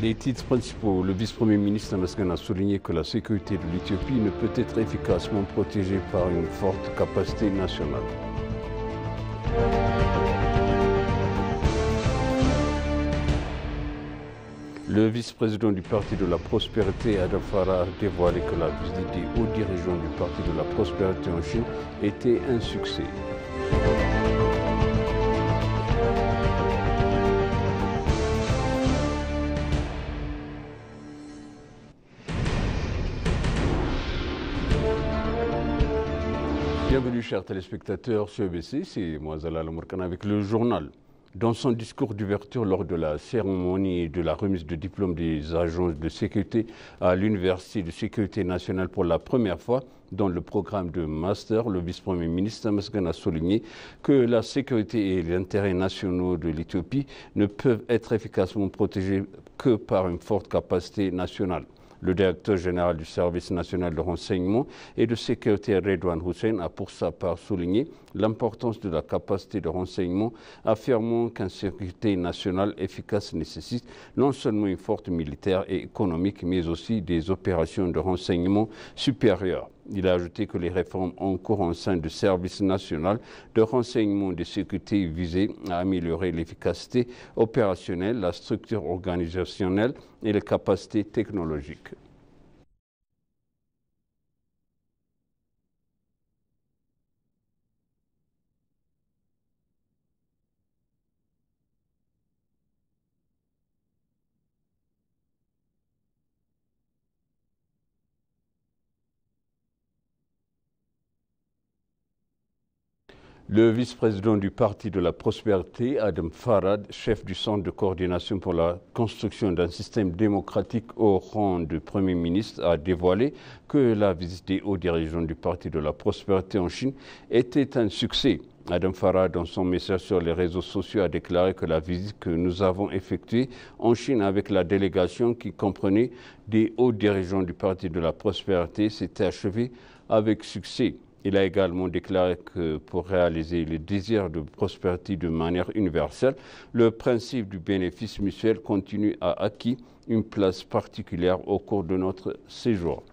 Les titres principaux. Le vice-premier ministre Tamaskan a souligné que la sécurité de l'Éthiopie ne peut être efficacement protégée par une forte capacité nationale. Le vice-président du Parti de la Prospérité, Adam Farah, a dévoilé que la visite des hauts dirigeants du Parti de la Prospérité en Chine était un succès. Bienvenue chers téléspectateurs sur EBC, c'est moi Zalal Mourkan avec le journal. Dans son discours d'ouverture lors de la cérémonie de la remise de diplôme des agences de sécurité à l'Université de sécurité nationale pour la première fois dans le programme de master, le vice-premier ministre Tamaskan a souligné que la sécurité et l'intérêt nationaux de l'Éthiopie ne peuvent être efficacement protégés que par une forte capacité nationale. Le directeur général du service national de renseignement et de sécurité, Redouane Hussein, a pour sa part souligné l'importance de la capacité de renseignement, affirmant qu'une sécurité nationale efficace nécessite non seulement une force militaire et économique, mais aussi des opérations de renseignement supérieures. Il a ajouté que les réformes en cours au sein du service national de renseignement et de sécurité visaient à améliorer l'efficacité opérationnelle, la structure organisationnelle et les capacités technologiques. Le vice-président du Parti de la Prospérité, Adam Farah, chef du Centre de coordination pour la construction d'un système démocratique au rang de Premier ministre, a dévoilé que la visite des hauts dirigeants du Parti de la Prospérité en Chine était un succès. Adam Farah, dans son message sur les réseaux sociaux, a déclaré que la visite que nous avons effectuée en Chine avec la délégation qui comprenait des hauts dirigeants du Parti de la Prospérité s'était achevée avec succès. Il a également déclaré que pour réaliser le désir de prospérité de manière universelle, le principe du bénéfice mutuel continue à acquis une place particulière au cours de notre séjour.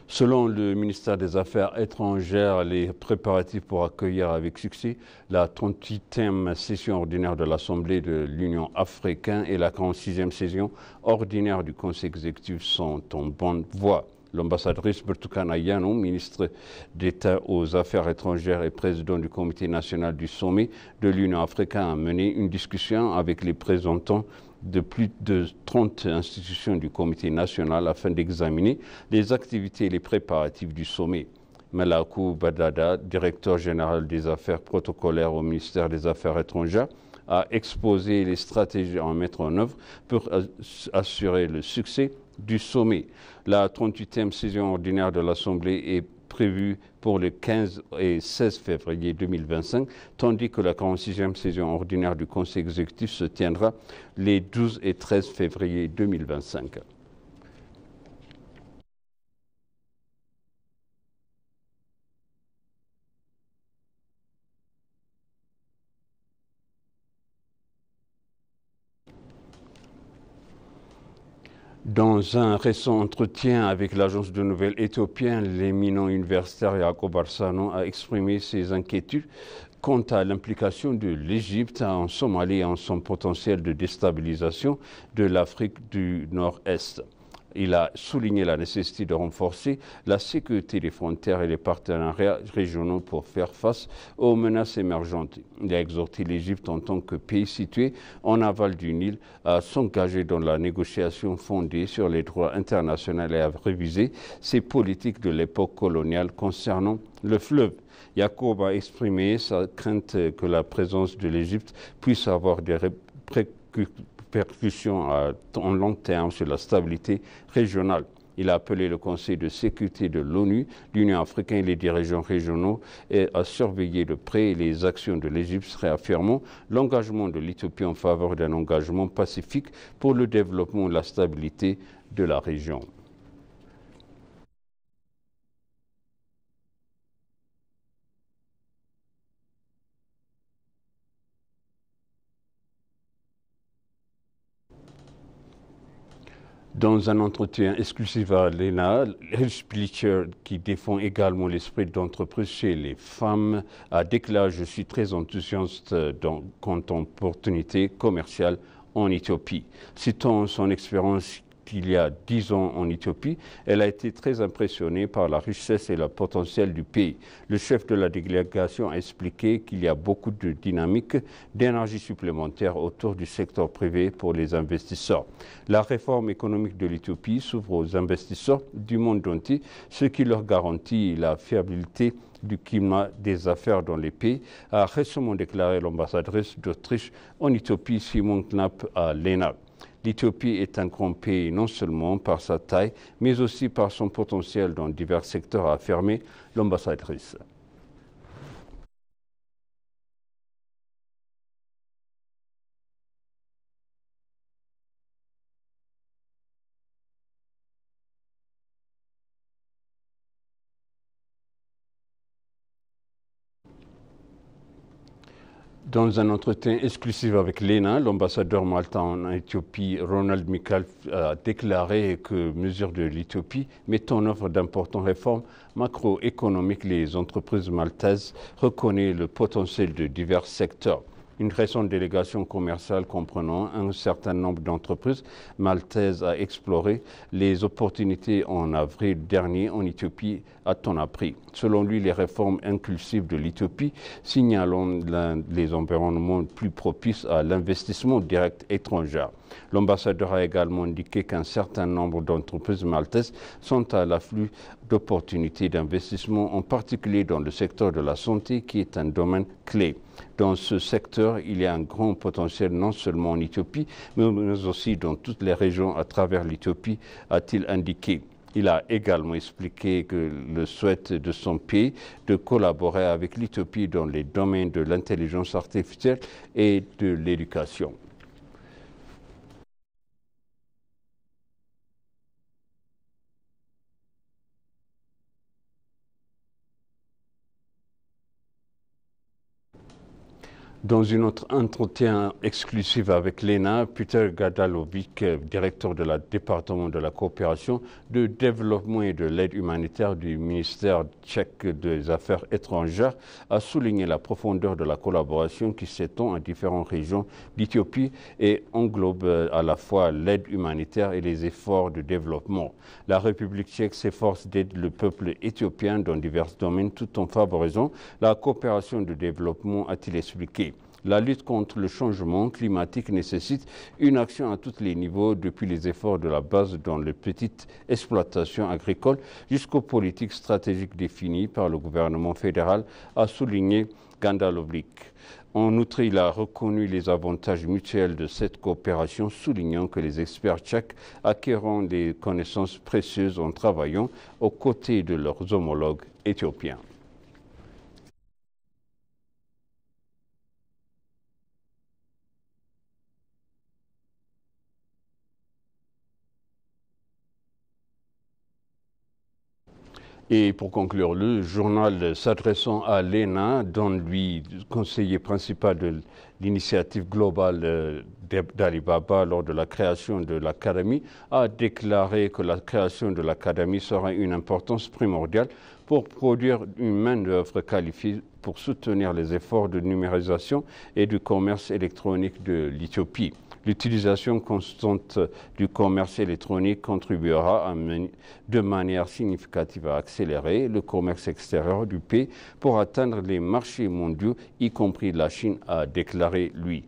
Selon le ministère des Affaires étrangères, les préparatifs pour accueillir avec succès la 38e session ordinaire de l'Assemblée de l'Union africaine et la 46e session ordinaire du Conseil exécutif sont en bonne voie. L'ambassadrice Birtukan Ayano, ministre d'État aux Affaires étrangères et président du Comité national du sommet de l'Union africaine, a mené une discussion avec les représentants de plus de 30 institutions du Comité national afin d'examiner les activités et les préparatifs du sommet. Malakou Badada, directeur général des affaires protocolaires au ministère des Affaires étrangères, a exposé les stratégies à mettre en œuvre pour assurer le succès du sommet. La 38e session ordinaire de l'Assemblée est prévue pour le 15 et 16 février 2025, tandis que la 46e session ordinaire du Conseil exécutif se tiendra les 12 et 13 février 2025. Dans un récent entretien avec l'agence de nouvelles éthiopienne, l'éminent universitaire Yacob Arsano a exprimé ses inquiétudes quant à l'implication de l'Égypte en Somalie et en son potentiel de déstabilisation de l'Afrique du Nord-Est. Il a souligné la nécessité de renforcer la sécurité des frontières et les partenariats régionaux pour faire face aux menaces émergentes. Il a exhorté l'Égypte en tant que pays situé en aval du Nil à s'engager dans la négociation fondée sur les droits internationaux et à réviser ses politiques de l'époque coloniale concernant le fleuve. Yacob a exprimé sa crainte que la présence de l'Égypte puisse avoir des répercussions en long terme sur la stabilité régionale. Il a appelé le Conseil de sécurité de l'ONU, l'Union africaine et les dirigeants régionaux à surveiller de près les actions de l'Égypte, réaffirmant l'engagement de l'Éthiopie en faveur d'un engagement pacifique pour le développement et la stabilité de la région. Dans un entretien exclusif à l'ENA, Hirsch Bleacher, qui défend également l'esprit d'entreprise chez les femmes, a déclaré: Je suis très enthousiaste quant aux opportunités commerciales en Éthiopie. Citant son expérience qu'il y a 10 ans en Éthiopie, elle a été très impressionnée par la richesse et le potentiel du pays. Le chef de la délégation a expliqué qu'il y a beaucoup de dynamique, d'énergie supplémentaire autour du secteur privé pour les investisseurs. La réforme économique de l'Éthiopie s'ouvre aux investisseurs du monde entier, ce qui leur garantit la fiabilité du climat des affaires dans les pays, a récemment déclaré l'ambassadrice d'Autriche en Éthiopie, Simon Knapp, à l'ENA. L'Éthiopie est un grand pays non seulement par sa taille, mais aussi par son potentiel dans divers secteurs, a affirmé l'ambassadrice. Dans un entretien exclusif avec l'ENA, l'ambassadeur maltain en Éthiopie, Ronald Mikal, a déclaré que mesures de l'Éthiopie mettent en œuvre d'importantes réformes macroéconomiques. Les entreprises maltaises reconnaissent le potentiel de divers secteurs. Une récente délégation commerciale comprenant un certain nombre d'entreprises maltaises a exploré les opportunités en avril dernier en Éthiopie, a-t-on appris. Selon lui, les réformes inclusives de l'Éthiopie signalant les environnements plus propices à l'investissement direct étranger. L'ambassadeur a également indiqué qu'un certain nombre d'entreprises maltaises sont à l'afflux d'opportunités d'investissement, en particulier dans le secteur de la santé, qui est un domaine clé. Dans ce secteur, il y a un grand potentiel non seulement en Éthiopie, mais aussi dans toutes les régions à travers l'Éthiopie, a-t-il indiqué. Il a également expliqué que le souhait de son pays de collaborer avec l'Éthiopie dans les domaines de l'intelligence artificielle et de l'éducation. Dans un autre entretien exclusif avec l'ENA, Peter Gadalovic, directeur de la département de la coopération, de développement et de l'aide humanitaire du ministère tchèque des Affaires étrangères, a souligné la profondeur de la collaboration qui s'étend à différentes régions d'Éthiopie et englobe à la fois l'aide humanitaire et les efforts de développement. La République tchèque s'efforce d'aider le peuple éthiopien dans divers domaines tout en favorisant la coopération de développement, a-t-il expliqué. La lutte contre le changement climatique nécessite une action à tous les niveaux, depuis les efforts de la base dans les petites exploitations agricoles jusqu'aux politiques stratégiques définies par le gouvernement fédéral, a souligné Gandalovlik. En outre, il a reconnu les avantages mutuels de cette coopération, soulignant que les experts tchèques acquerront des connaissances précieuses en travaillant aux côtés de leurs homologues éthiopiens. Et pour conclure, le journal s'adressant à l'ENA, dont lui, conseiller principal de l'initiative globale d'Alibaba lors de la création de l'Académie, a déclaré que la création de l'Académie sera une importance primordiale pour produire une main-d'œuvre qualifiée pour soutenir les efforts de numérisation et du commerce électronique de l'Éthiopie. L'utilisation constante du commerce électronique contribuera de manière significative à accélérer le commerce extérieur du pays pour atteindre les marchés mondiaux, y compris la Chine, a déclaré lui.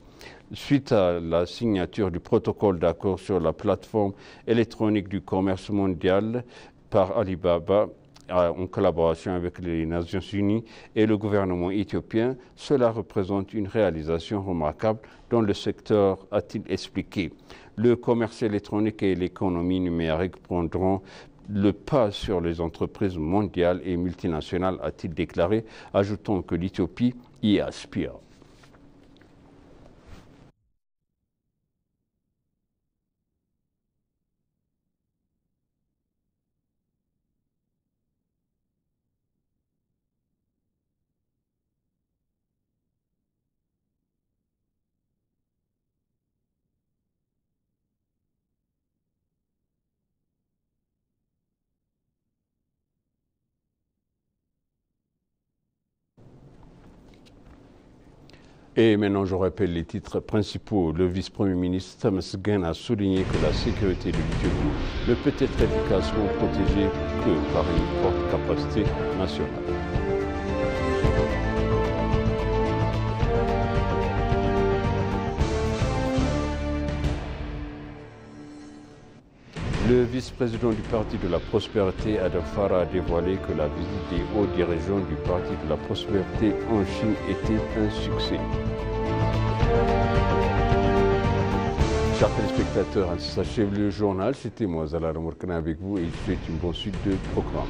Suite à la signature du protocole d'accord sur la plateforme électronique du commerce mondial par Alibaba, en collaboration avec les Nations Unies et le gouvernement éthiopien, cela représente une réalisation remarquable dans le secteur, a-t-il expliqué. Le commerce électronique et l'économie numérique prendront le pas sur les entreprises mondiales et multinationales, a-t-il déclaré, ajoutant que l'Éthiopie y aspire. Et maintenant, je rappelle les titres principaux. Le vice-premier ministre Tamasgen a souligné que la sécurité de l'Éthiopie ne peut être efficacement protégée que par une forte capacité nationale. Le vice-président du Parti de la Prospérité, Adam Farah, a dévoilé que la visite des hauts dirigeants du Parti de la Prospérité en Chine était un succès. Chers téléspectateurs, ainsi s'achève le journal. C'était moi, Zala Ramourkana, avec vous et je vous souhaite une bonne suite de programme.